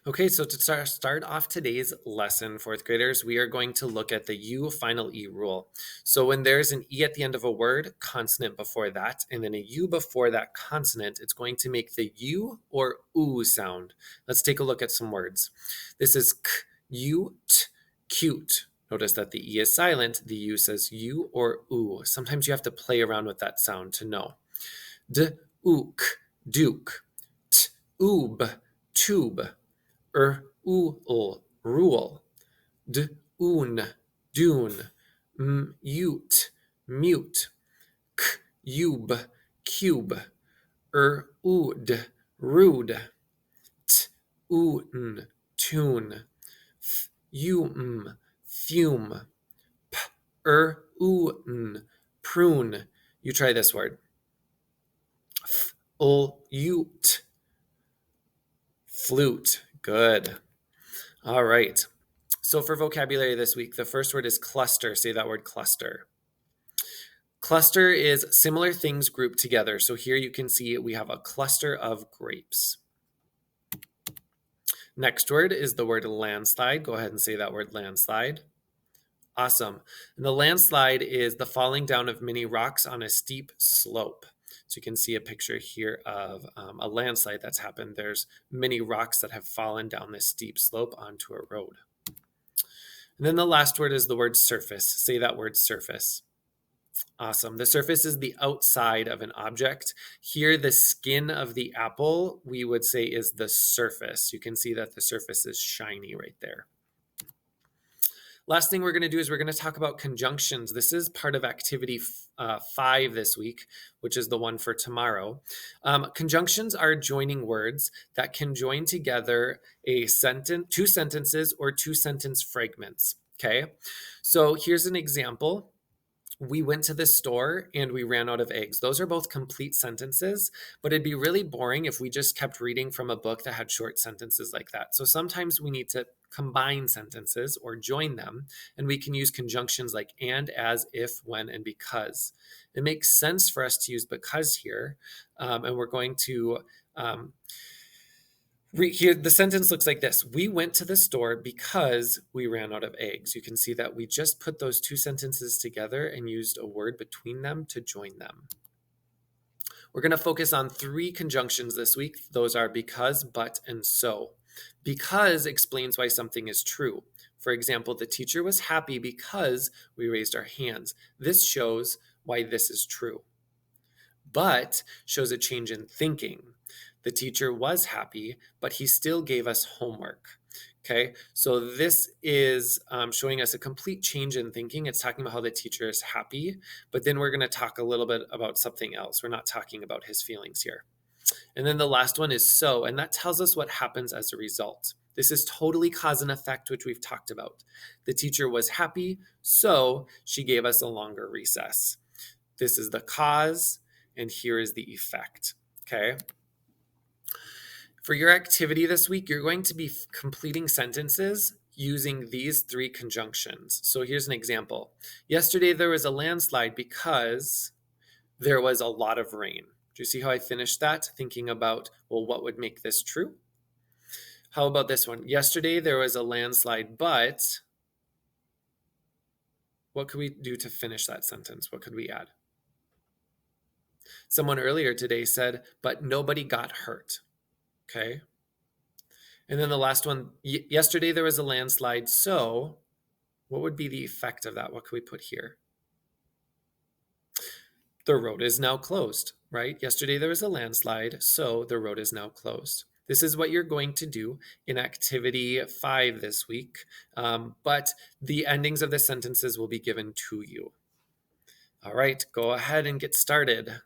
Okay, so to start off today's lesson, fourth graders, we are going to look at the U final E rule. So when there's an E at the end of a word, consonant before that, and then a U before that consonant, it's going to make the U or oo sound. Let's take a look at some words. This is k, u, t, cute. Notice that the E is silent, the U says U or oo. Sometimes you have to play around with that sound to know. D, ook, duke. T, oob, tube. Ul, rule. Un, dune. Ute, mute. Ube, cube. Ud, rude. Un, tune. Fume. Un, prune. You try this word. Ute, flute. Good. All right. So for vocabulary this week, the first word is cluster. Say that word, cluster. Cluster is similar things grouped together. So here you can see we have a cluster of grapes. Next word is the word landslide. Go ahead and say that word, landslide. Awesome. And the landslide is the falling down of many rocks on a steep slope. So you can see a picture here of a landslide that's happened. There's many rocks that have fallen down this steep slope onto a road. And then the last word is the word surface. Say that word, surface. Awesome. The surface is the outside of an object. Here, the skin of the apple, we would say, is the surface. You can see that the surface is shiny right there. Last thing we're going to do is we're going to talk about conjunctions. This is part of activity 5 this week, which is the one for tomorrow. Conjunctions are joining words that can join together a sentence, two sentences, or two sentence fragments. Okay, so here's an example. We went to the store and we ran out of eggs. Those are both complete sentences, but it'd be really boring if we just kept reading from a book that had short sentences like that. So sometimes we need to combine sentences or join them, and we can use conjunctions like and, as, if, when, and because. It makes sense for us to use because here, and we're going to here, the sentence looks like this. We went to the store because we ran out of eggs. You can see that we just put those two sentences together and used a word between them to join them. We're going to focus on 3 conjunctions this week. Those are because, but, and so. Because explains why something is true. For example, the teacher was happy because we raised our hands. This shows why this is true. But shows a change in thinking. The teacher was happy, but he still gave us homework. Okay, so this is showing us a complete change in thinking. It's talking about how the teacher is happy, but then we're going to talk a little bit about something else. We're not talking about his feelings here. And then the last one is so, and that tells us what happens as a result. This is totally cause and effect, which we've talked about. The teacher was happy, so she gave us a longer recess. This is the cause, and here is the effect. Okay. For your activity this week, you're going to be completing sentences using these 3 conjunctions. So here's an example. Yesterday there was a landslide because there was a lot of rain. Do you see how I finished that? Thinking about, well, what would make this true? How about this one? Yesterday there was a landslide, but what could we do to finish that sentence? What could we add? Someone earlier today said, but nobody got hurt. Okay. And then the last one, yesterday there was a landslide, so what would be the effect of that? What could we put here? The road is now closed, right? Yesterday there was a landslide, so the road is now closed. This is what you're going to do in activity 5 this week, but the endings of the sentences will be given to you. All right, go ahead and get started.